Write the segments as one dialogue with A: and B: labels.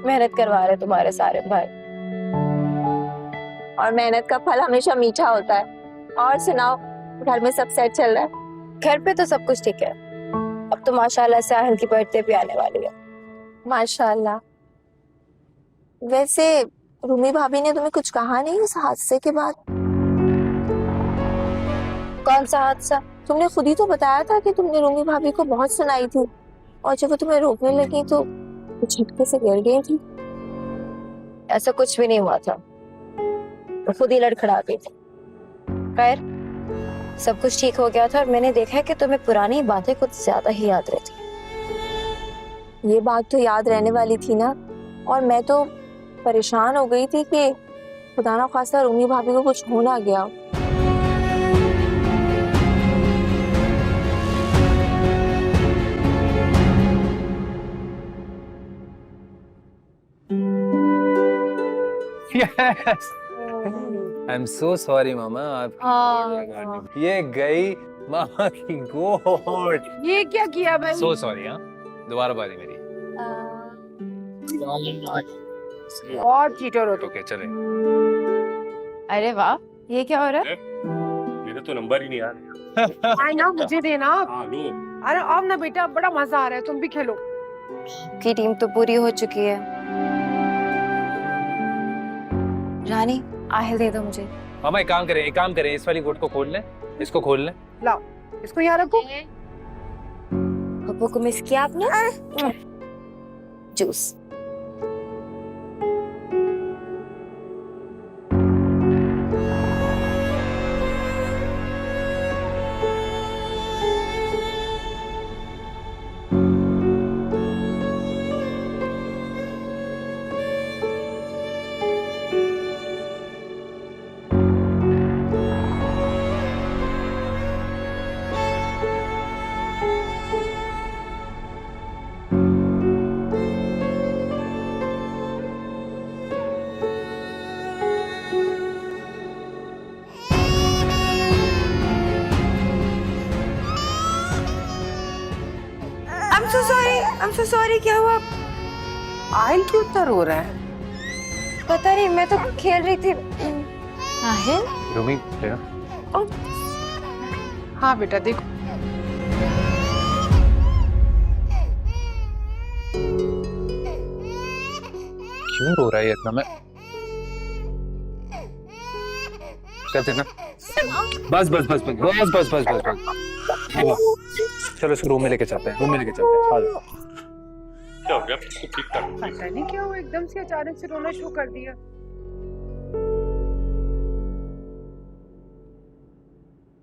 A: मेहनत करवा रहे तुम्हारे सारे भाई, और मेहनत का फल हमेशा मीठा होता है। और सुनाओ, घर में सब सेट चल रहा है? घर पे तो सब कुछ ठीक है। अब तो माशाल्लाह से आहल की बर्थडे भी आने वाली है। माशाल्लाह। वैसे रूमी भाभी ने तुम्हें कुछ कहा नहीं उस हादसे के बाद? कौन सा हादसा? तुमने खुद ही तो बताया था कि तुमने रूमी भाभी को बहुत सुनाई थी, और जब वो तुम्हें रोकने लगी तो झटके से गिर गई थी। ऐसा कुछ भी नहीं हुआ था, वो खुद ही लड़खड़ा गई थी। खैर, सब कुछ ठीक हो गया था और मैंने देखा है कि तुम्हें पुरानी बातें कुछ ज्यादा ही याद रहती। ये बात तो याद रहने वाली थी ना, और मैं तो परेशान हो गई थी कि खुदा ना खास्ता रूमी भाभी को कुछ हो ना गया।
B: Yes. I'm so sorry मामा, आप ये गई मामा की गोद।
C: ये क्या किया भाई?
B: So sorry हाँ, दोबारा बारी मेरी।
C: और चीटर हो तो।
B: ओके चले।
A: अरे वाह, ये क्या हो रहा है?
D: मेरा तो नंबर ही नहीं आ रहा।
C: आई ना, मुझे देना।
D: हाँ लो।
C: अरे अब ना बेटा, बड़ा मजा आ रहा है, तुम भी खेलो।
A: की टीम तो पूरी हो चुकी है। रानी, आहल दे दो मुझे।
B: मामा एक काम करें, इस वाली गोट को खोल लें, इसको खोल लें।
C: लाओ, इसको यहाँ रखो।
A: पप्पू को मिस किया आपने? जूस। I'm so sorry, क्या हुआ?
C: आयल क्यों इतना रो रहा है?
A: पता नहीं, मैं तो खेल रही थी। आहल?
B: रूमी तेरा?
C: हाँ बेटा, देखो।
B: क्यों रो रहा है इतना? मैं कर देना। बस बस बस बस बस बस बस बस बस। चलो इसको रूम में लेके चलते हैं, आ जाओ।
D: क्या हो गया? ठीक ठाक।
C: पता नहीं क्या हुआ, एकदम से अचानक से रोना शुरू कर दिया।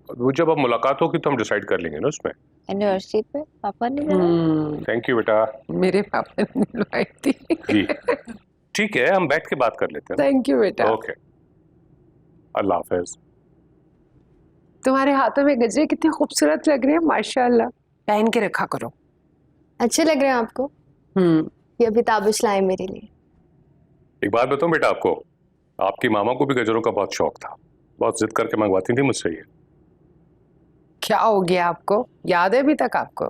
D: वो जब अब मुलाकात होगी तो हम डिसाइड कर लेंगे ना उसमें।
A: एनिवर्सरी पे पापा ने बुलाया?
D: थैंक यू बेटा।
C: मेरे पापा ने बुलाई थी।
D: जी ठीक है, हम बैठ के बात कर लेते हैं।
C: थैंक यू बेटा।
D: ओके, अल्लाह हाफिज।
C: तुम्हारे हाथों में गजरे कितने खूबसूरत लग रहे हैं, माशाल्लाह। पहन के रखा करो।
A: अच्छे लग रहे हैं आपको? ये अभी ताबिश लाए मेरे लिए।
D: एक बात बताऊं बेटा आपको, आपकी मामा को भी गजरों का बहुत शौक था, बहुत जिद करके मंगवाती थी मुझसे ये।
C: क्या हो गया आपको? याद है अभी तक आपको?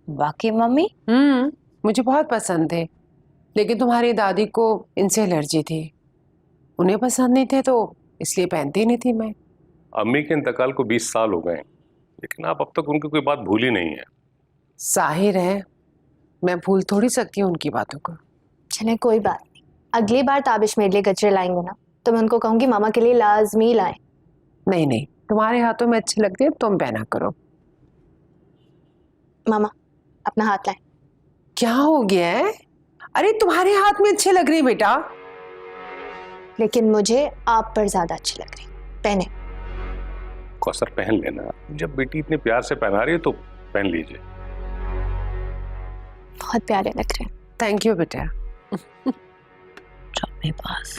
A: बाकी मम्मी?
C: मुझे बहुत पसंद थे, लेकिन तुम्हारी दादी को इनसे एलर्जी थी, उन्हें पसंद नहीं थे तो इसलिए पहनती नहीं थी मैं।
D: अम्मी के इंतकाल को 20 साल हो गए, लेकिन आप अब तक उनकी कोई बात भूली नहीं है।
C: जाहिर है, मैं भूल थोड़ी सकती हूँ उनकी बातों को।
A: चले कोई बात नहीं, अगली बार ताबिश मेरे लिए गजरे लाएंगे ना तो मैं उनको कहूंगी मामा के लिए लाजमी लाएं।
C: नहीं नहीं, तुम्हारे हाथों में अच्छी लगती है, तुम पहना करो।
A: मामा अपना हाथ लाएं।
C: क्या हो गया है? अरे तुम्हारे हाथ में अच्छे लग रही बेटा।
A: लेकिन मुझे आप पर ज्यादा अच्छी लग रही। पहने।
D: कौसर पहन लेना, जब बेटी इतने प्यार से पहना रही है तो पहन लीजिए।
A: बहुत प्यारे लग रहे हैं।
C: थैंक यू बेटा।
A: मेरे पास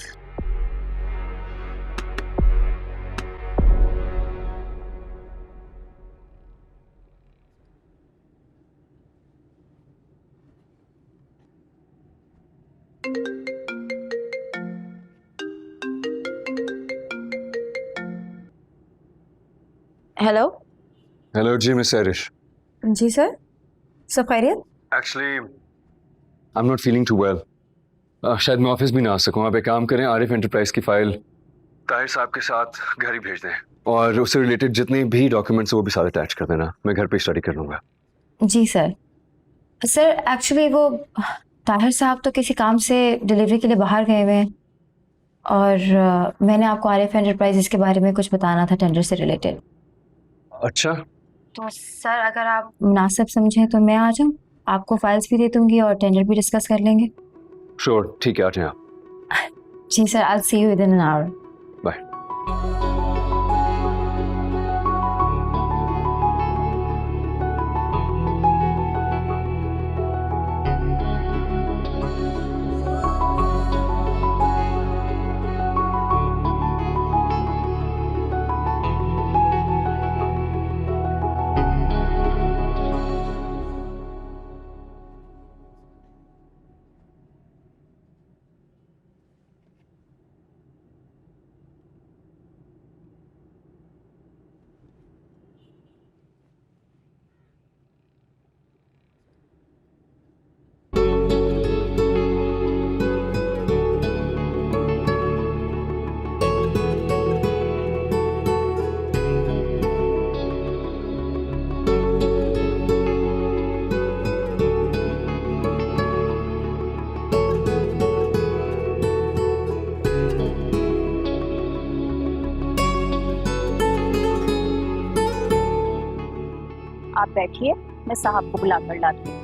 A: हेलो।
E: हेलो जी मिस एरिश।
A: जी सर, सब खैरियत?
E: Actually I am not feeling too well. शायद मैं ऑफिस भी ना आ सकूं। आप एक काम करें, आरिफ एंटरप्राइज की फाइल ताहिर साहब के साथ घर ही भेज दें और उससे रिलेटेड जितने भी डॉक्यूमेंट्स वो भी साथ अटैच कर देना। मैं घर पे स्टडी कर लूंगा।
F: जी सर। सर एक्चुअली वो ताहिर साहब तो किसी काम से डिलीवरी के लिए बाहर गए हुए हैं और मैंने आपको आरिफ एंटरप्राइजेस के बारे में कुछ बताना था टेंडर से रिलेटेड।
E: अच्छा,
F: तो सर अगर आप मुनासिब समझें तो मैं आ जाऊँ, आपको फाइल्स भी दे दूंगी और टेंडर भी डिस्कस कर लेंगे।
E: श्योर, ठीक है, आ जाएं आप।
F: जी sir, I will see you within an hour.
E: Bye.
G: आप बैठिए, मैं साहब को बुला कर लाती हूँ।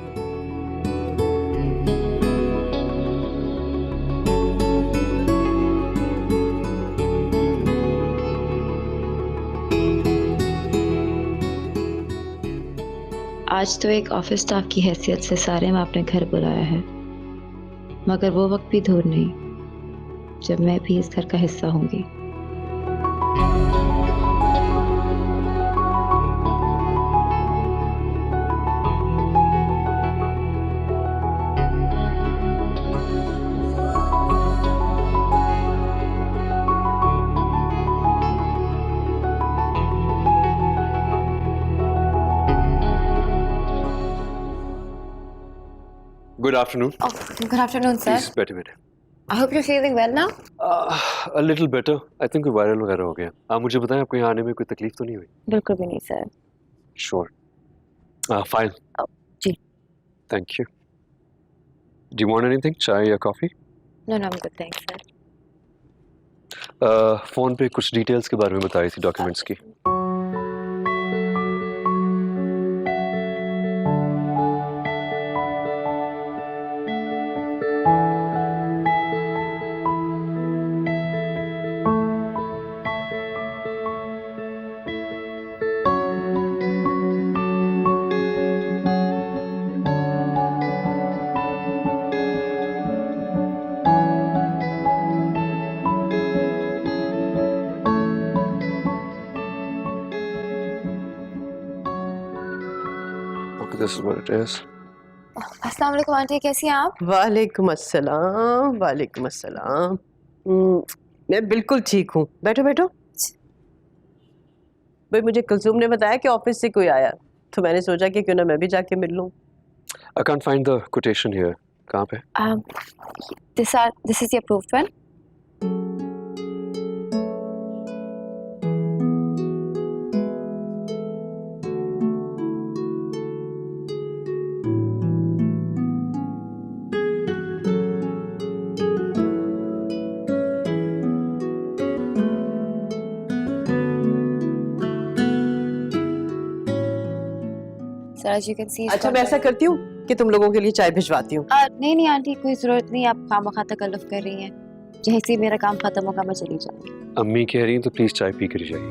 H: आज तो एक ऑफिस स्टाफ की हैसियत से सारे में आपने घर बुलाया है, मगर वो वक्त भी दूर नहीं जब मैं भी इस घर का हिस्सा होंगी।
E: Good afternoon.
A: Oh, good afternoon, sir.
E: Please बैठे बैठे।
A: I hope you're feeling well now.
E: A little better. I think कोई वायरल वगैरह हो गया। आप मुझे बताएं, आपको यहाँ आने में कोई तकलीफ तो नहीं हुई?
A: बिल्कुल भी नहीं, सर।
E: श्योर। फाइन।
A: जी।
E: Thank you. Do you want anything, चाय या coffee?
A: No, no, I'm good, thanks, sir.
E: Phone पे कुछ डिटेल्स के बारे में बताई थी डॉक्यूमेंट्स की। Okay, this is what it is.
A: अस्सलाम वालेकुम आंटी, कैसी हैं आप?
C: वालेकुम अस्सलाम, वालेकुम अस्सलाम। मैं बिल्कुल ठीक हूँ। बैठो बैठो। भाई मुझे कुलसुम ने बताया कि ऑफिस से कोई आया, तो मैंने सोचा कि क्यों ना मैं भी जाके मिल लूँ।
E: I can't find the quotation here. कहाँ पे?
A: This is the approved one. Sir, as you can see.
C: अच्छा मैं ऐसा करती हूँ कि तुम लोगों के लिए चाय भिजवाती हूँ।
A: नहीं नहीं आंटी, कोई जरूरत नहीं, आप खामखा तकल्लुफ कर रही हैं। जैसे ही मेरा काम खत्म होगा मैं चली जाऊंगी।
E: अम्मी कह रही हैं तो प्लीज चाय पी कर जाइए।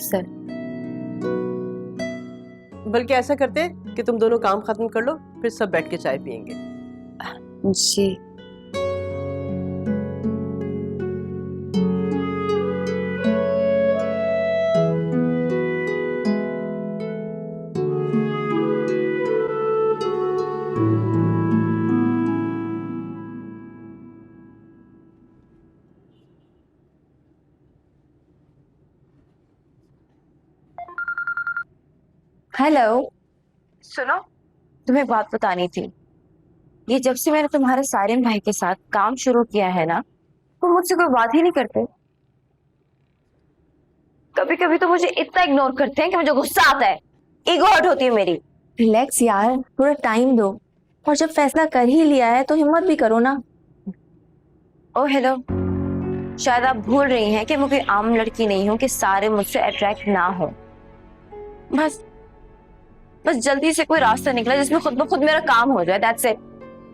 A: सर।
C: बल्कि ऐसा करते हैं कि तुम दोनों काम खत्म कर लो, फिर सब बैठ के चाय पियेंगे।
A: जी। हेलो।
G: सुनो,
A: तुम्हें एक बात बतानी थी। ये जब से मैंने तुम्हारे सारिम भाई के साथ काम शुरू किया है ना, वो मुझसे कोई बात ही नहीं करते। कभी कभी तो मुझे इतना इग्नोर करते हैं कि मुझे गुस्सा आता है, ईगो हर्ट होती है मेरी। रिलैक्स यार, थोड़ा टाइम दो, और जब फैसला कर ही लिया है तो हिम्मत भी करो ना। ओ हेलो, शायद आप भूल रही हैं कि मैं कोई आम लड़की नहीं हूं कि सारे मुझसे अट्रैक्ट ना हो। बस जल्दी से कोई रास्ता निकला जिसमें खुद ब खुद मेरा काम हो जाए, दैट्स इट।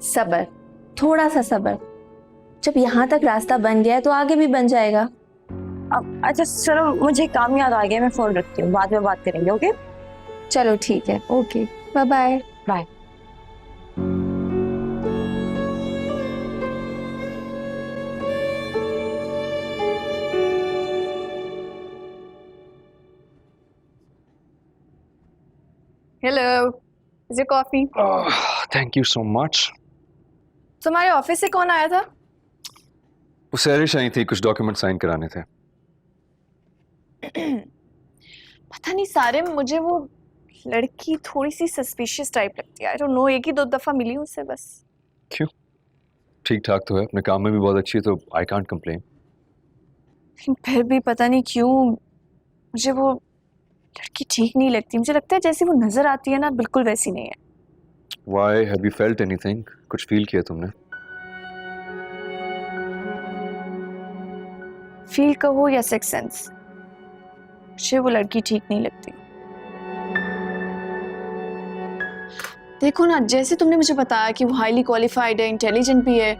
A: सब्र, थोड़ा सा सब्र। जब यहाँ तक रास्ता बन गया है तो आगे भी बन जाएगा। अब अच्छा चलो, मुझे काम याद आ गया, मैं फोन रखती हूँ, बाद में बात करेंगे। ओके चलो ठीक है, okay bye bye. Bye.
I: Hello, is your coffee?
E: Thank you so much.
I: तुम्हारे ऑफिस से कौन आया था?
E: वो सैरिश आई थी, कुछ डॉक्यूमेंट साइन कराने थे।
I: पता नहीं सारे, मुझे वो लड़की थोड़ी सी सस्पिशियस टाइप लगती है। आई डोंट नो, एक ही 2 दफा मिली हूँ उससे बस।
E: क्यों? ठीक ठाक तो है, अपने काम में भी बहुत अच्छी है, तो आई कांट कंप्लेन।
I: फिर भी पता नहीं क्यों मुझे वो लड़की ठीक नहीं लगती। मुझे लगता है जैसी वो नजर आती है ना, बिल्कुल वैसी नहीं है।
E: Why have you felt anything? कुछ फील किया तुमने?
I: फील कहो या सिक्स सेंस, मुझे वो लड़की ठीक नहीं लगती। देखो ना, जैसे तुमने मुझे बताया कि वो हाईली क्वालिफाइड है, इंटेलिजेंट भी है,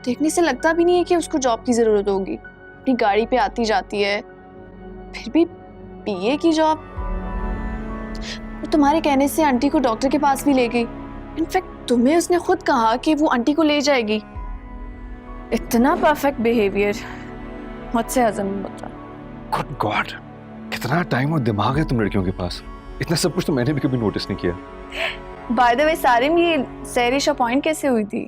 I: देखने से लगता भी नहीं है कि उसको जॉब की जरूरत होगी। अपनी गाड़ी पे आती जाती है, फिर भी बीए की जॉब। और तुम्हारे कहने से आंटी को डॉक्टर के पास भी ले गई। इनफैक्ट तुम्हें उसने खुद कहा कि वो आंटी को ले जाएगी। इतना परफेक्ट बिहेवियर मुझसे हजम नहीं होता।
E: Good God, कितना टाइम और दिमाग है तुम लड़कियों के पास। इतना सब कुछ तो मैंने भी कभी नोटिस नहीं किया।
I: बाय द वे सारिम, ये सैरिश अपॉइंट कैसे हुई थी?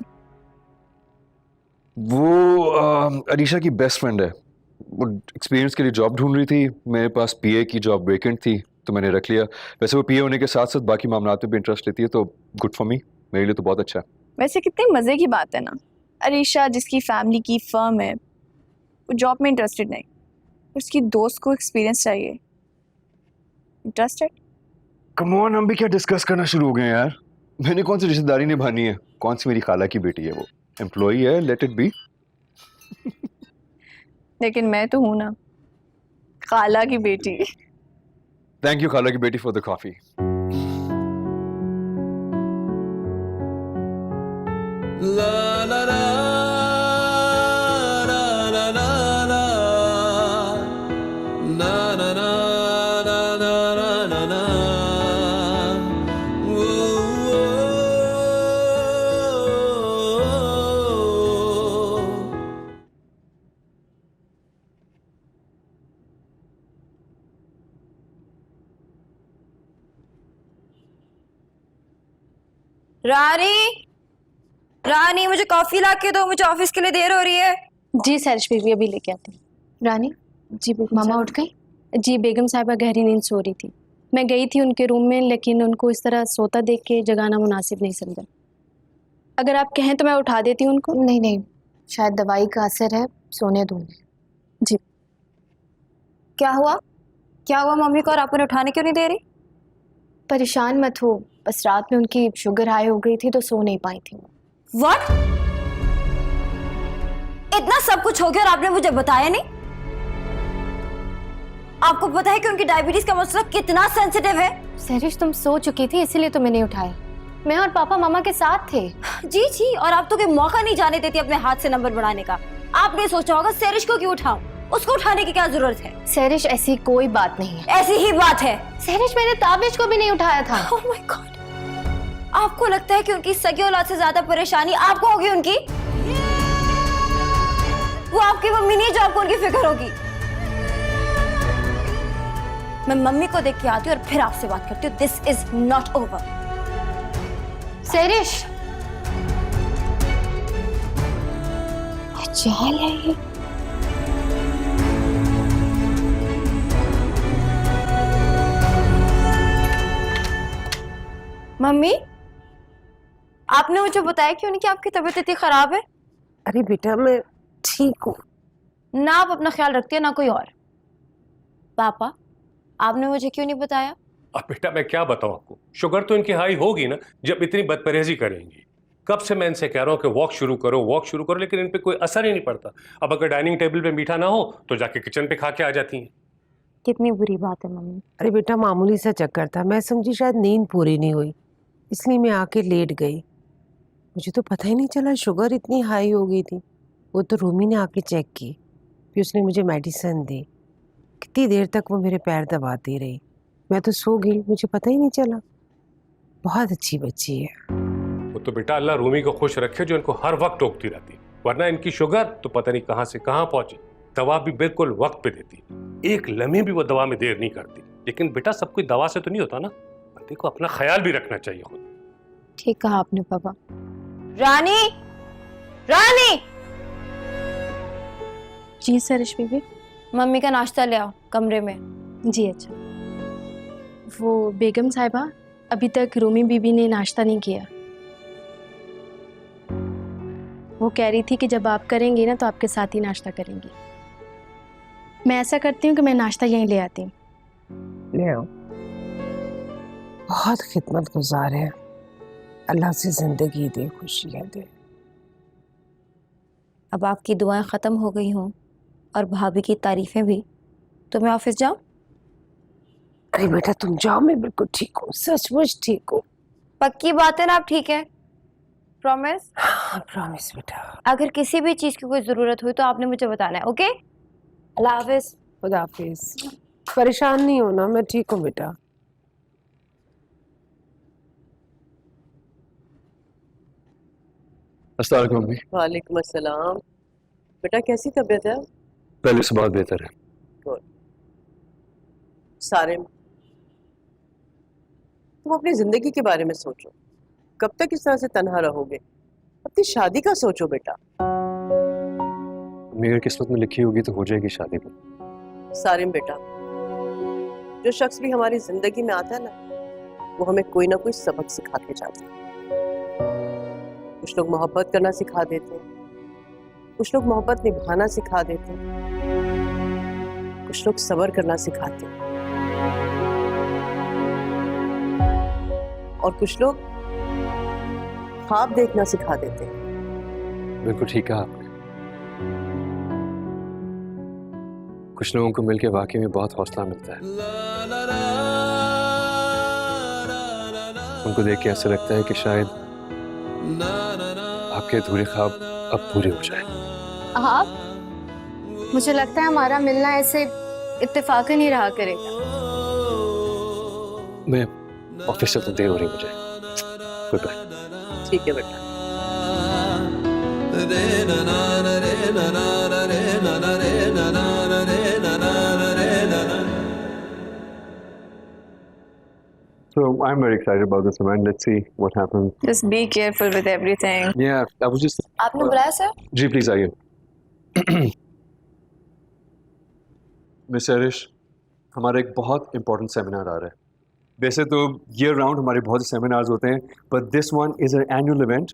E: वो अरीशा की बेस्ट फ्रेंड है। वो एक्सपीरियंस के लिए जॉब ढूंढ रही थी, मेरे पास पीए की जॉब वेकेंट थी तो मैंने रख लिया। वैसे वो पीए होने के साथ साथ बाकी मामलात में भी इंटरेस्ट लेती है, तो गुड फॉर मी, मेरे लिए तो बहुत अच्छा है।
I: वैसे कितने मजे की बात है ना, अरीशा जिसकी फैमिली की फर्म है, वो जॉब में इंटरेस्टेड नहीं, उसकी दोस्त को एक्सपीरियंस चाहिए। इंटरेस्टेड?
E: कम ऑन, हम भी क्या डिस्कस करना शुरू हो गए यार। मैंने कौन सी रिश्तेदारी निभानी है? कौन सी मेरी खाला की बेटी है? वो एम्प्लॉई है, लेट इट बी।
I: लेकिन मैं तो हूं ना, खाला की बेटी।
E: थैंक यू खाला की बेटी फॉर द कॉफी।
A: रानी, रानी मुझे कॉफी ला के दो, मुझे ऑफिस के लिए देर हो रही है।
J: जी सैरिश बीवी, अभी लेके आती हूँ।
F: रानी,
J: जी बेगम
F: मामा
J: साहिबा।
F: उठ गई?
J: जी बेगम साहिबा गहरी नींद सो रही थी। मैं गई थी उनके रूम में, लेकिन उनको इस तरह सोता देख के जगाना मुनासिब नहीं समझा। अगर आप कहें तो मैं उठा देती हूँ उनको।
F: नहीं नहीं, शायद दवाई का असर है, सोने दो उन्हें।
J: जी।
A: क्या हुआ? क्या हुआ मम्मी को, और आप उन्हें उठाने क्यों नहीं दे रही?
F: परेशान मत हो, बस रात में उनकी शुगर हाई हो गई थी तो सो नहीं पाई थी।
A: What? इतना सब कुछ हो गया और आपने मुझे बताया नहीं? आपको पता है कि उनकी डायबिटीज का मसला कितना सेंसिटिव है?
F: सैरिश, तुम सो चुकी थी इसीलिए तुम्हें नहीं उठाया। मैं और पापा मामा के साथ थे।
A: जी जी, और आप तो कोई मौका नहीं जाने देती अपने हाथ से नंबर बढ़ाने का। आपने सोचा होगा सैरिश को क्यों उठाऊं, उसको उठाने की क्या जरूरत है?
F: सैरिश, ऐसी कोई बात नहीं है।
A: ऐसी ही बात है।
F: सैरिश, मैंने ताबिश को भी नहीं उठाया था।
A: Oh my God! आपको लगता है कि उनकी सगी औलाद से ज्यादा परेशानी आपको होगी उनकी? वो आपकी मम्मी नहीं जो आपको उनकी फिक्र होगी। मैं मम्मी को देख के आती हूँ और फिर आपसे बात करती हूँ। This is not over.
F: सैरिश, चाल है ये।
A: मम्मी,
F: आपने मुझे बताया क्यों नहीं कि आपकी तबीयत इतनी खराब है?
C: अरे बेटा मैं ठीक हूँ।
F: ना आप अपना ख्याल रखती है ना कोई और। पापा आपने मुझे क्यों नहीं बताया?
D: अब बेटा मैं क्या बताऊं आपको, शुगर तो इनकी हाई होगी ना जब इतनी बदपरहेजी करेंगी। कब से मैं इनसे कह रहा हूं कि वॉक शुरू करो, लेकिन इन पे कोई असर ही नहीं पड़ता। अब अगर डाइनिंग टेबल पे मीठा ना हो तो जाके किचन पे खा के आ जाती हैं।
F: कितनी बुरी बात है मम्मी।
C: अरे बेटा मामूली सा चक्कर था, मैं समझी शायद नींद पूरी नहीं हुई, इसलिए मैं आके लेट गई। मुझे तो पता ही नहीं चला शुगर इतनी हाई हो गई थी। वो तो रूमी ने आके चेक की, फिर उसने मुझे मेडिसिन दी। कितनी देर तक वो मेरे पैर दबाती रही, मैं तो सो गई, मुझे पता ही नहीं चला। बहुत अच्छी बच्ची है।
D: वो तो बेटा अल्लाह रूमी को खुश रखे जो इनको हर वक्त टोकती रहती, वरना इनकी शुगर तो पता नहीं कहां से कहां पहुंची। दवा भी बिल्कुल वक्त पे देती, एक लम्हे भी वो दवा में देर नहीं करती। लेकिन बेटा सब कोई दवा से तो नहीं होता ना, बंदे को अपना ख्याल भी रखना चाहिए खुद।
F: ठीक कहा आपने पापा। रानी, रानी।
J: जी सरिश बीबी।
F: मम्मी का नाश्ता ले आओ कमरे में।
J: जी अच्छा। वो बेगम साहिबा अभी तक रूमी बीबी ने नाश्ता नहीं किया। वो कह रही थी कि जब आप करेंगी ना तो आपके साथ ही नाश्ता करेंगी। मैं ऐसा करती हूँ कि मैं नाश्ता यहीं ले आती हूँ।
C: ले आओ। बहुत खिदमत गुजार है, अल्लाह से जिंदगी दे, खुशियाँ दे।
F: अब आपकी दुआएं ख़त्म हो गई हों और भाभी की तारीफें भी, तो मैं ऑफिस जाऊं?
C: अरे बेटा तुम जाओ, मैं बिल्कुल ठीक हूँ, सचमुच ठीक हूँ।
F: पक्की बात है ना आप ठीक है? प्रॉमिस?
C: हाँ प्रॉमिस बेटा।
F: अगर किसी भी चीज़ की कोई ज़रूरत हुई तो आपने मुझे बताना है, ओके? अल्लाह हाफिज़।
C: खुदा हाफिज। परेशान नहीं होना, मैं ठीक हूँ बेटा।
E: अस्सलाम वालेकुम मम्मी।
K: वालेकुम अस्सलाम। बेटा कैसी तबीयत है?
E: पहले से बहुत बेहतर है।
K: सारे तुम अपनी जिंदगी के बारे में सोचो, कब तक इस तरह से तन्हा रहोगे? अपनी शादी का सोचो बेटा।
E: मेरी किस्मत में लिखी होगी तो हो जाएगी शादी भी।
K: सारिम बेटा, जो शख्स भी हमारी जिंदगी में आता है ना, वो हमें कोई ना कोई सबक सिखा के जाता है। कुछ लोग मोहब्बत करना सिखा देते हैं, कुछ लोग मोहब्बत निभाना सिखा देते हैं, कुछ लोग सब्र करना सिखाते हैं, और कुछ लोग ख्वाब देखना सिखा देते हैं।
E: बिल्कुल ठीक कहा आपने। कुछ लोगों को मिलकर वाकई में बहुत हौसला मिलता है। उनको देख के ऐसा लगता है कि शायद आपके अधूरे ख्वाब अब पूरे हो जाए।
J: आप? मुझे लगता है हमारा मिलना ऐसे इत्तेफाकन ही रहा करेगा।
E: मैं ऑफिस से तो देर हो रही मुझे। Goodbye.
K: ठीक है बेटा।
E: So I'm very excited about this event. Let's see what happens.
I: Just be careful with everything.
E: Yeah, I was just.
F: आपने बुलाया सर?
E: जी प्लीज आइए। मिस एरिश, हमारा एक बहुत इंपॉर्टेंट सेमिनार आ रहा है। वैसे तो ईयर राउंड हमारे बहुत से सेमिनार्स होते हैं, but this one is an annual event.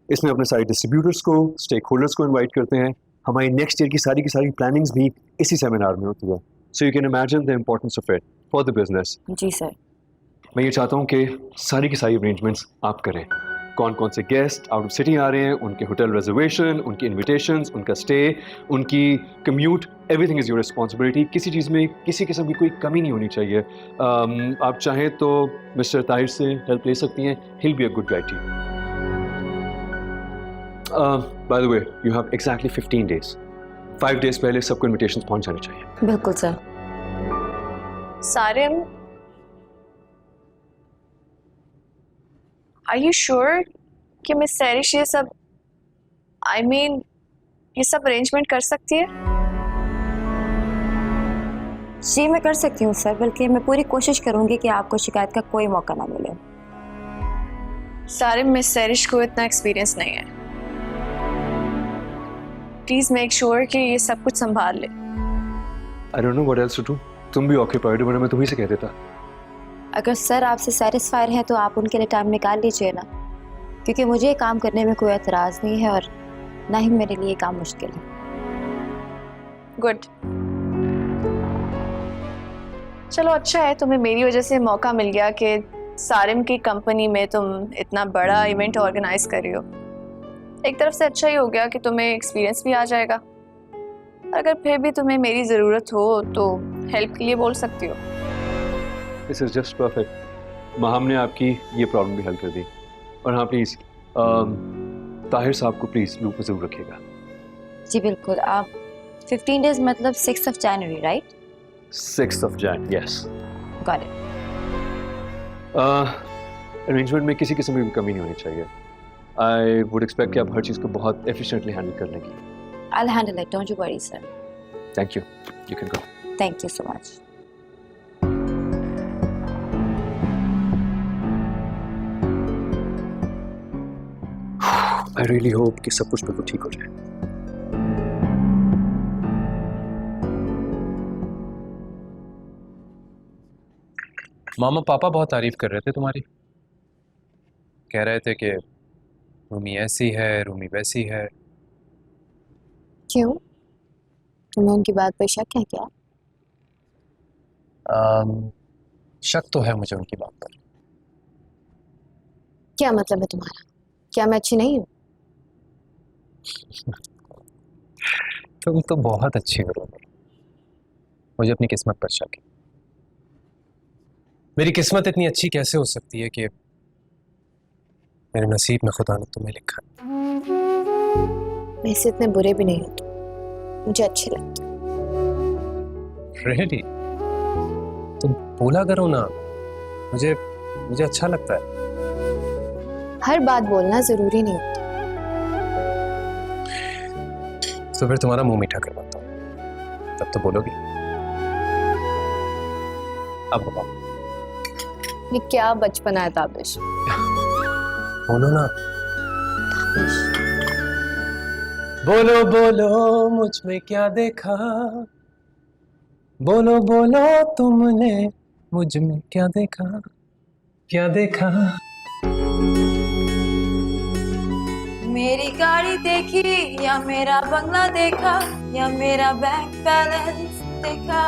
E: इसमें अपने सारे डिस्ट्रीब्यूटर्स को, स्टेक होल्डर्स को इनवाइट करते हैं। हमारी नेक्स्ट ईयर की सारी प्लानिंग्स भी इसी सेमिनार में होती है। So you can imagine the importance of it for the business.
F: जी सर।
E: मैं ये चाहता हूँ कि सारी की सारी अरेंजमेंट्स आप करें। कौन कौन से गेस्ट आउट ऑफ सिटी आ रहे हैं, उनके होटल रिजर्वेशन, उनकी इन्विटेशंस, उनका स्टे, उनकी commute, everything is your responsibility. किसी चीज़ में किसी किस्म की कोई कमी नहीं होनी चाहिए। आप चाहें तो मिस्टर ताहिर से हेल्प ले सकती हैं। He'll be a good guide to you. By the way, you have exactly 15 days। 5 days पहले सबको इन्विटेशंस पहुंच जानी चाहिए।
F: बिल्कुल sir.
I: Sarim, Are you sure कि मिस सैरिश ये सब ये सब अरेंजमेंट कर सकती है?
F: जी मैं कर सकती हूँ सर, बल्कि मैं पूरी कोशिश करूँगी कि आपको शिकायत का कोई मौका ना मिले।
I: सारिम, मिस सैरिश को इतना एक्सपीरियंस नहीं है। प्लीज मेक श्योर कि ये सब कुछ संभाल ले।
E: I don't know what else to do. तुम भी ऑक्यूपाइड हो, वरना मैं तुम्ही से कह देता।
F: अगर सर आपसे सेटिस्फाइड है तो आप उनके लिए टाइम निकाल लीजिए ना। क्योंकि मुझे काम करने में कोई एतराज़ नहीं है और ना ही मेरे लिए काम मुश्किल है।
I: गुड। चलो अच्छा है, तुम्हें मेरी वजह से मौका मिल गया कि सारिम की कंपनी में तुम इतना बड़ा इवेंट ऑर्गेनाइज कर रही हो। एक तरफ से अच्छा ही हो गया कि तुम्हें एक्सपीरियंस भी आ जाएगा। अगर फिर भी तुम्हें मेरी ज़रूरत हो तो हेल्प के लिए बोल सकती हो।
E: This is just perfect. Maham ने आपकी ये प्रॉब्लम भी हल कर दी। और हाँ प्लीज़ ताहिर साहब को प्लीज़ लूप में ज़रूर रखिएगा।
F: जी बिल्कुल। आप 15 डेज मतलब 6 जनवरी, right?
E: 6 Jan, yes.
F: Got it.
E: Arrangement में किसी किस्म की भी कमी नहीं होनी चाहिए। आई वुड एक्सपेक्ट कि आप हर चीज़ को बहुत एफिशिएंटली हैंडल कर लेंगी।
F: I'll handle it, don't you worry, sir.
E: Thank you, you can go.
F: Thank you so much.
E: I really hope कि सब कुछ बिल्कुल ठीक हो जाए।
B: मामा पापा बहुत तारीफ कर रहे थे तुम्हारी। कह रहे थे कि रूमी ऐसी है, रूमी वैसी है।
J: क्यों? तुम्हें उनकी बात पर शक है क्या?
B: शक तो है मुझे उनकी बात पर।
J: क्या मतलब है तुम्हारा? क्या मैं अच्छी नहीं हूँ?
B: तुम तो बहुत अच्छी हो रूमी। मुझे अपनी किस्मत पर शक है। मेरी किस्मत इतनी अच्छी कैसे हो सकती है कि मेरे नसीब में खुदा ने तुम्हें लिखा है।
J: वैसे इतने बुरे भी नहीं हो तुम, मुझे अच्छे लगते।
B: Really? तुम बोला करो ना, मुझे मुझे अच्छा लगता है।
J: हर बात बोलना जरूरी नहीं होता।
B: तो फिर तुम्हारा मुंह मीठा करवाता हूँ, तब तो बोलोगी। अब बताओ।
J: ये क्या बचपना है ताबिश?
B: बोलो ना।
J: ताबिश,
B: बोलो बोलो मुझ में क्या देखा, बोलो बोलो तुमने मुझ में क्या देखा, क्या देखा।
A: मेरी गाड़ी देखी या मेरा बंगला देखा या मेरा बैंक बैलेंस देखा।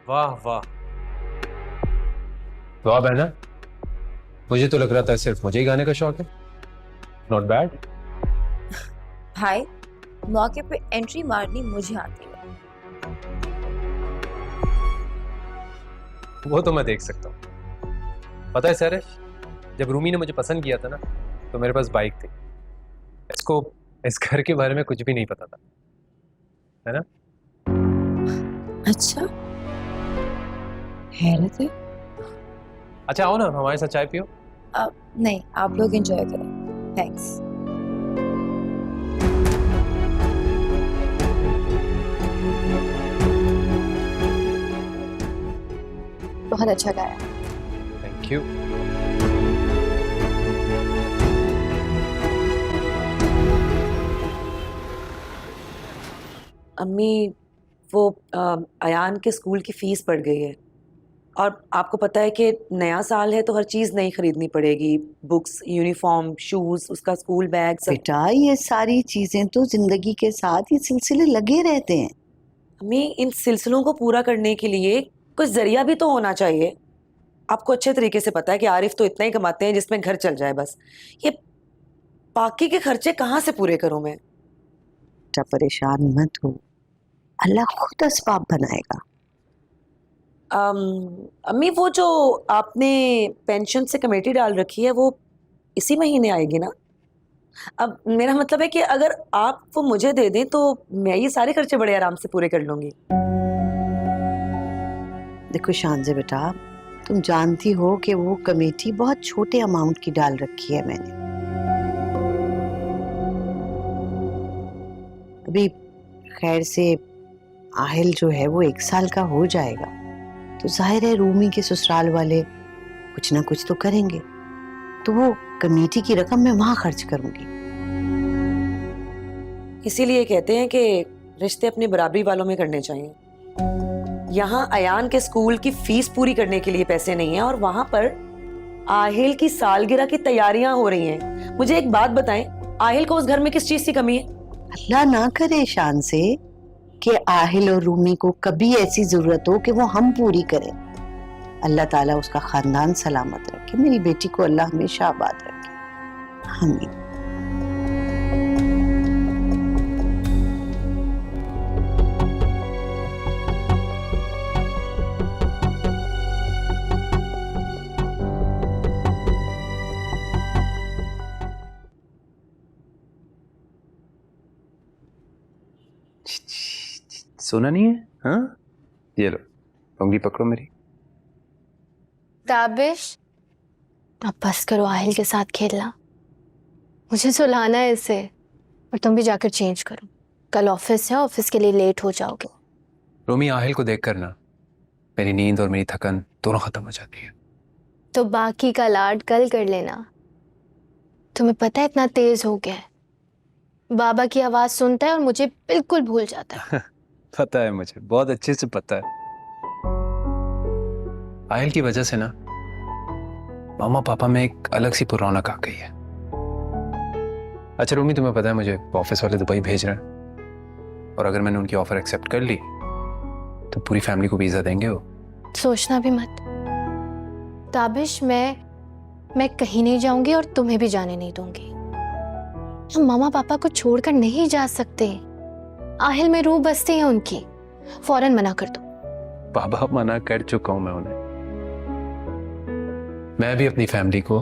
B: वाह वाह वाह बहना, मुझे तो लग रहा था सिर्फ मुझे ही गाने का शौक है। Not bad.
A: भाई, मौके पे एंट्री मारनी मुझे आती है।
B: वो तो मैं देख सकता हूँ। पता है सर, जब रूमी ने मुझे पसंद किया था ना, तो मेरे पास बाइक थी। इसको इस घर के बारे में कुछ भी नहीं पता था, है ना?
A: अच्छा, हैरत है।
B: अच्छा आओ ना, हमारे साथ चाय पियो।
A: नहीं, आप लोग एंजॉय करें। थैंक्स।
J: बहुत अच्छा गाया।
B: Thank you.
L: अम्मी, वो अयान के स्कूल की फीस बढ़ गई है और आपको पता है कि नया साल है तो हर चीज़ नई खरीदनी पड़ेगी। बुक्स, यूनिफॉर्म, शूज़, उसका स्कूल बैग सब।
M: बेटा ये सारी चीजें तो जिंदगी के साथ ये सिलसिले लगे रहते हैं।
L: अम्मी, इन सिलसिलों को पूरा करने के लिए कुछ जरिया भी तो होना चाहिए। आपको अच्छे तरीके से पता है कि आरिफ तो इतना ही कमाते हैं जिसमें घर चल जाए बस। ये बाकी के खर्चे कहाँ से पूरे करूं मैं?
M: बेटा परेशान मत हो, अल्लाह खुद असबाब बनाएगा।
L: अम्मी, वो जो आपने पेंशन से कमेटी डाल रखी है वो इसी महीने आएगी ना? अब मेरा मतलब है कि अगर आप वो मुझे दे दें तो मैं ये सारे खर्चे बड़े आराम से पूरे कर लूंगी।
M: देखो शांजे बेटा, तुम जानती हो कि वो कमेटी बहुत छोटे अमाउंट की डाल रखी है मैंने। अभी खैर से आहिल जो है वो 1 साल का हो जाएगा, तो जाहिर है रूमी के ससुराल वाले कुछ ना कुछ तो करेंगे, तो वो कमेटी की रकम मैं वहां खर्च करूंगी।
L: इसीलिए कहते हैं कि रिश्ते अपनी बराबरी वालों में करने चाहिए। यहाँ अयान के स्कूल की फीस पूरी करने के लिए पैसे नहीं है और वहां पर आहिल की सालगिरह की तैयारियां हो रही हैं। मुझे एक बात बताएं, आहिल को उस घर में किस चीज की कमी है?
M: अल्लाह ना करे शान से कि आहिल और रूमी को कभी ऐसी जरूरत हो कि वो हम पूरी करें। अल्लाह ताला उसका खानदान सलामत रखे, मेरी बेटी को अल्लाह हमेशा आबाद रखे। आमीन।
B: सोना नहीं है? हाँ, ये लो उंगली पकड़ो मेरी।
J: ताबिश, अब बस करो आहिल के साथ खेलना। मुझे सुलाना है इसे। और तुम भी जाकर चेंज करो, कल ऑफिस है, ऑफिस के लिए लेट हो जाओगे।
B: रोमी, आहिल को देख कर ना मेरी नींद और मेरी थकन दोनों खत्म हो जाती है।
J: तो बाकी का लाड कल कर लेना। तुम्हें पता है इतना तेज हो गया है, बाबा की आवाज सुनता है और मुझे बिल्कुल भूल जाता है।
B: पता है, मुझे बहुत अच्छे से पता है। आहिल की वजह से ना मामा पापा में एक अलग सी रौनक आ गई है। अच्छा रोमी, तुम्हें पता है मुझे ऑफिस वाले दुबई भेज रहे हैं और अगर मैंने उनकी ऑफर एक्सेप्ट कर ली तो पूरी फैमिली को वीजा देंगे वो।
J: सोचना भी मत ताबिश, मैं कहीं नहीं जाऊंगी और तुम्हें भी जाने नहीं दूंगी। हम मामा पापा को छोड़कर नहीं जा सकते। आहिल में रूह बसती है उनकी, फौरन मना कर दो।
B: बाबा, मना कर चुका हूं मैं उन्हें। मैं भी अपनी फैमिली को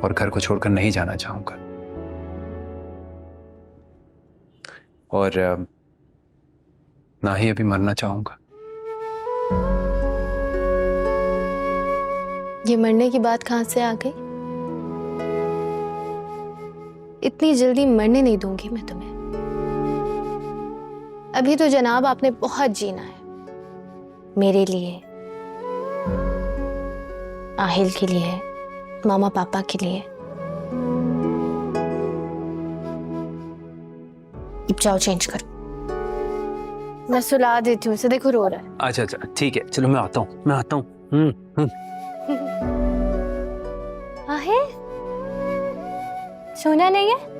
B: और घर को छोड़कर नहीं जाना चाहूंगा। और ना ही अभी मरना चाहूंगा।
J: ये मरने की बात कहां से आ गई? इतनी जल्दी मरने नहीं दूंगी मैं तुम्हें। अभी तो जनाब आपने बहुत जीना है, मेरे लिए, आहिल के लिए, मामा पापा के लिए। अब जाओ चेंज करो, मैं सुला देती हूँ इसे, देखो रो रहा है।
B: अच्छा अच्छा ठीक है, चलो मैं आता हूँ।
J: आहिल, सोना नहीं है?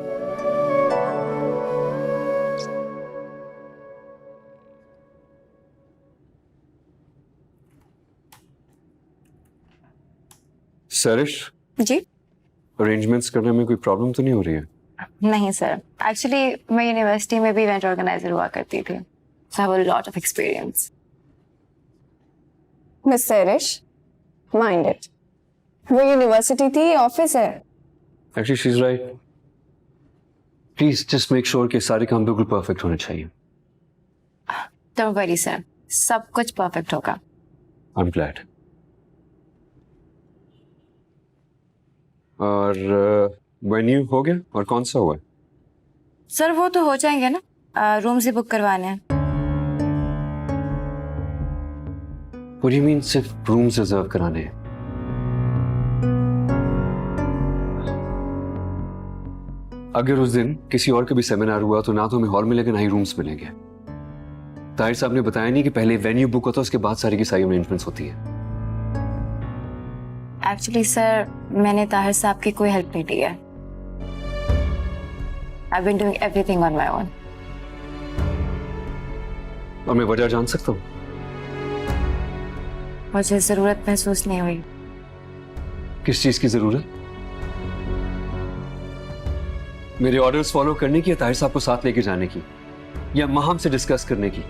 E: सरिश
A: जी
E: अरेंजमेंट्स करने में कोई प्रॉब्लम तो नहीं हो रही है?
A: नहीं सर, एक्चुअली मैं यूनिवर्सिटी में भी इवेंट ऑर्गेनाइजर हुआ करती थी, so I have a lot of experience.
I: Miss Sarish, mind it, वो यूनिवर्सिटी थी, ऑफिस है।
E: Actually she is right. Please just make sure कि सारे काम बिल्कुल परफेक्ट होने चाहिए।
A: Don't worry सर, सब कुछ परफेक्ट होगा।
E: I am glad. और वेन्यू हो गया और कौन सा हुआ है?
A: सर वो तो हो जाएंगे ना, रूम्स ही बुक करवाने हैं।
E: What do you mean सिर्फ रूम्स रिजर्व कराने हैं? अगर उस दिन किसी और का भी सेमिनार हुआ तो ना तो हमें हॉल मिलेगा ना ही रूम्स मिलेंगे। ताहिर साहब ने बताया नहीं कि पहले वेन्यू बुक होता है, उसके बाद सारी की सारी अरेंजमेंट्स होती है।
A: एक्चुअली सर मैंने ताहिर साहब की कोई हेल्प नहीं ली है। I've been doing everything on my own.
E: और मैं वजह जान सकता हूँ?
A: मुझे जरूरत महसूस नहीं हुई।
E: किस चीज की जरूरत? मेरे ऑर्डर्स फॉलो करने की या ताहिर साहब को साथ लेके जाने की या महम से डिस्कस करने की?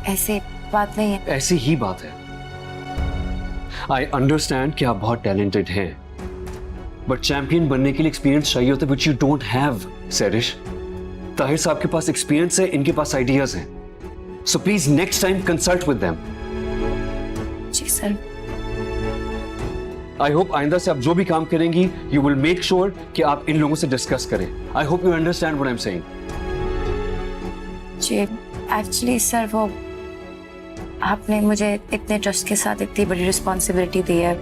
A: ऐसे बात नहीं है।
E: ऐसी ही बात है। आई अंडरस्टैंड कि आप बहुत टैलेंटेड हैं, बट चैंपियन बनने के लिए एक्सपीरियंस चाहिए होता है, which you don't have, Sarish. Tahir साहब के पास एक्सपीरियंस है, इनके पास आइडियाज हैं। So please next time consult with them.
A: जी सर।
E: I hope आइंदा से आप जो भी काम करेंगी, you will make sure कि आप इन लोगों से डिस्कस करें। I hope you understand what I'm saying.
A: जी एक्चुअली सर वो आपने मुझे इतने ट्रस्ट के साथ इतनी बड़ी रिस्पॉन्सिबिलिटी दी है,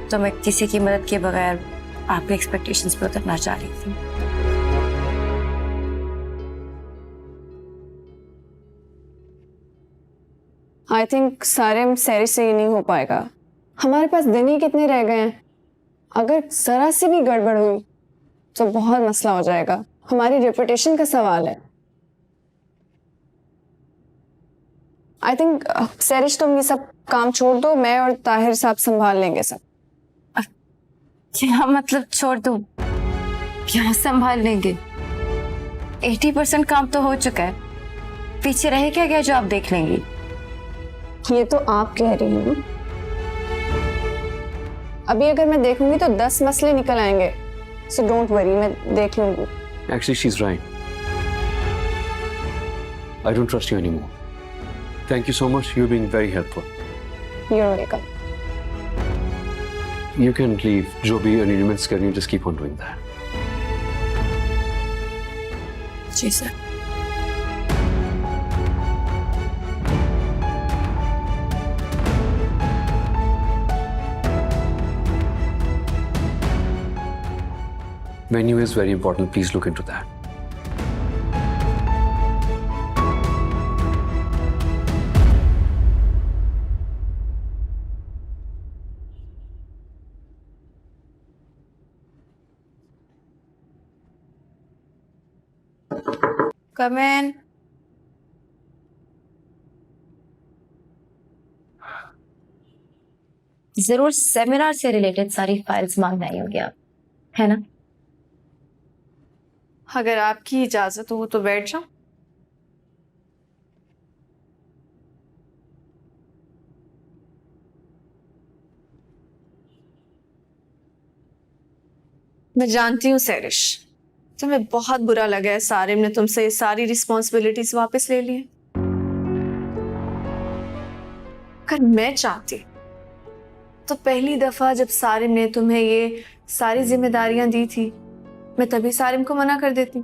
A: तो मैं किसी की मदद के बगैर आपके एक्सपेक्टेशंस पे उतरना चाह रही थी।
I: आई थिंक सारे सैरिश से ही नहीं हो पाएगा। हमारे पास दिन ही कितने रह गए हैं, अगर जरा सी भी गड़बड़ हुई तो बहुत मसला हो जाएगा, हमारी रेपुटेशन का सवाल है। आई थिंक सैरिश तुम ये सब काम छोड़ दो, मैं और ताहिर साहब संभाल लेंगे सब।
F: क्या मतलब छोड़ दूं? क्या संभाल लेंगे? 80% काम तो हो चुका है, पीछे रह क्या गया जो आप देख लेंगी?
I: ये तो आप कह रही हैं। अभी अगर मैं देखूंगी तो 10 मसले निकल आएंगे, सो डोंट वरी, मैं देख लूंगी।
E: Actually, she's right. I don't trust you anymore. Thank you so much. You're being very helpful.
I: You're welcome.
E: You can leave. जो भी arrangements करनी हो, just keep on doing that.
I: जी sir.
E: Venue is very important. Please look into that.
F: Come in. जरूर seminar से related सारी files मांगना ही होगी आप, है ना?
I: अगर आपकी इजाजत हो तो बैठ जाओ। मैं जानती हूँ सैरिश, तुम्हें बहुत बुरा लगा है सारिम ने तुमसे ये सारी रिस्पॉन्सिबिलिटीज वापस ले ली। अगर मैं चाहती तो पहली दफा जब सारिम ने तुम्हें ये सारी जिम्मेदारियां दी थी, मैं तभी सारिम को मना कर देती।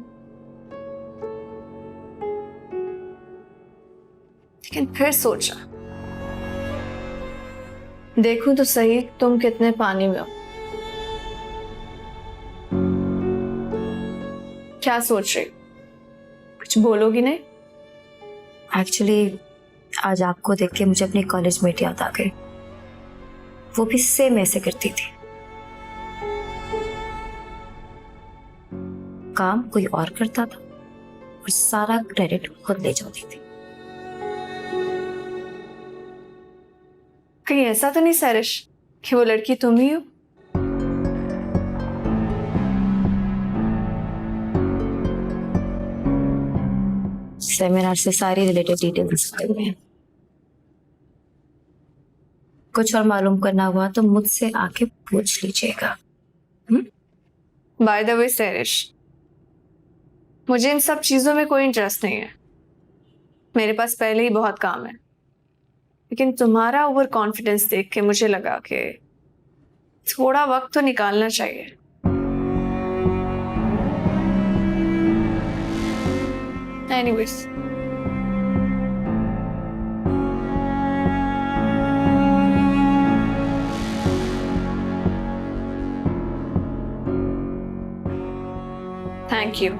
I: लेकिन फिर सोचा, देखूं तो सही तुम कितने पानी में हो। क्या सोच रही? कुछ बोलोगी नहीं?
F: एक्चुअली आज आपको देख के मुझे अपनी कॉलेज मेट याद आ गई, वो भी सेम ऐसे करती थी। काम कोई और करता था और सारा क्रेडिट खुद ले जाती थी।
I: कहीं ऐसा तो नहीं सैरिश कि वो लड़की तुम ही हो?
F: सेमिनार से सारी रिलेटेड डिटेल्स हैं। कुछ और मालूम करना हुआ तो मुझसे आके पूछ लीजिएगा।
I: बाय द वे सैरिश, मुझे इन सब चीजों में कोई इंटरेस्ट नहीं है, मेरे पास पहले ही बहुत काम है। लेकिन तुम्हारा ओवर कॉन्फिडेंस देख के मुझे लगा कि थोड़ा वक्त तो निकालना चाहिए। Anyways, thank you.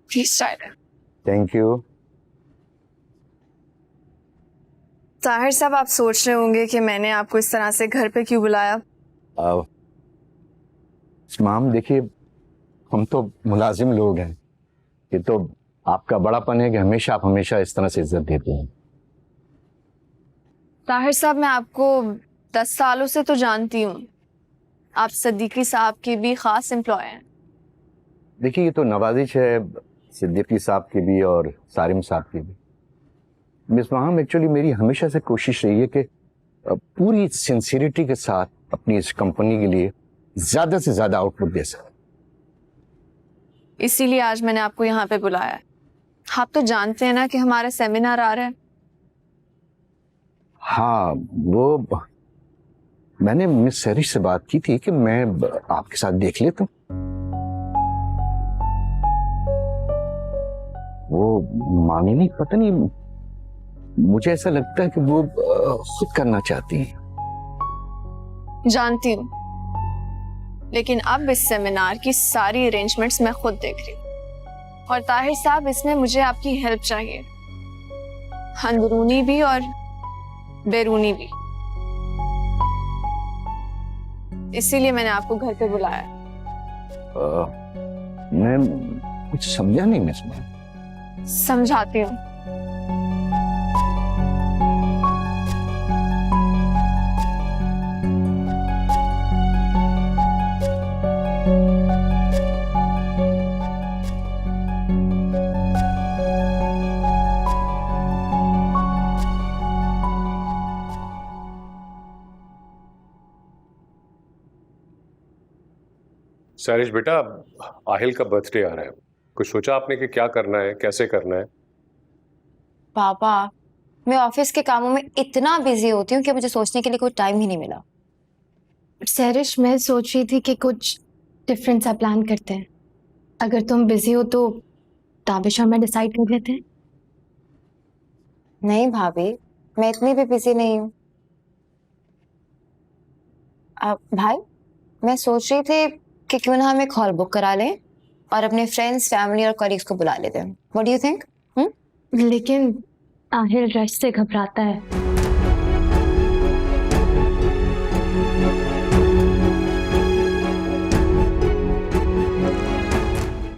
I: Please try that.
N: Thank you.
I: Tahir साहब, आप सोच रहे होंगे कि मैंने आपको इस तरह से घर पे क्यों बुलाया।
N: मैम देखिए, हम तो मुलाजिम लोग हैं, ये तो आपका बड़ापन है कि हमेशा आप हमेशा इस तरह से इज्जत देते हैं।
I: ताहिर साहब, मैं आपको 10 सालों से तो जानती हूँ, आप सिद्दीकी साहब के भी खास एम्प्लॉय हैं।
N: देखिए, ये तो नवाजिश है सिद्दीकी साहब की भी और सारिम साहब की भी। मिस माहम, एक्चुअली मेरी हमेशा से कोशिश रही है कि पूरी सिंसियरिटी के साथ अपनी इस कंपनी के लिए ज्यादा से ज्यादा आउटपुट दे सकें।
I: इसीलिए आज मैंने आपको यहाँ पे बुलाया है। आप तो जानते हैं ना कि हमारा सेमिनार आ रहा है।
N: हाँ, वो मैंने मिस सैरिश से बात की थी कि मैं आपके साथ देख लेता हूँ। वो मांगनी पता नहीं, मुझे ऐसा लगता है कि वो खुद करना चाहती है।
I: जानती हूँ, लेकिन अब इस सेमिनार की सारी अरेंजमेंट्स मैं खुद देख रही हूँ और ताहिर साहब इसमें मुझे आपकी हेल्प चाहिए, अंदरूनी भी और बैरूनी भी। इसीलिए मैंने आपको घर पे बुलाया।
N: मैं कुछ समझा नहीं मिस मैम।
I: समझाती हूँ।
D: सैरिश बेटा, आहिल का बर्थडे आ रहा है, कुछ सोचा आपने कि क्या करना है, कैसे करना है?
F: पापा, मैं ऑफिस के कामों में इतना बिजी होती हूँ कि मुझे सोचने के लिए कोई टाइम ही नहीं मिला।
J: सैरिश, मैं सोच रही थी कि कुछ डिफरेंट सा प्लान करते हैं। अगर तुम बिजी हो तो ताबिश और मैं डिसाइड कर लेते हैं।
F: नहीं भाभी, मैं इतनी भी बिजी नहीं हूँ। भाई, मैं सोच रही थी कि क्यों ना हम एक हॉल बुक करा लें और अपने फ्रेंड्स, फैमिली और कलीग्स को बुला लेते हैं। What do you think?
J: लेकिन आहिल रश से घबराता है।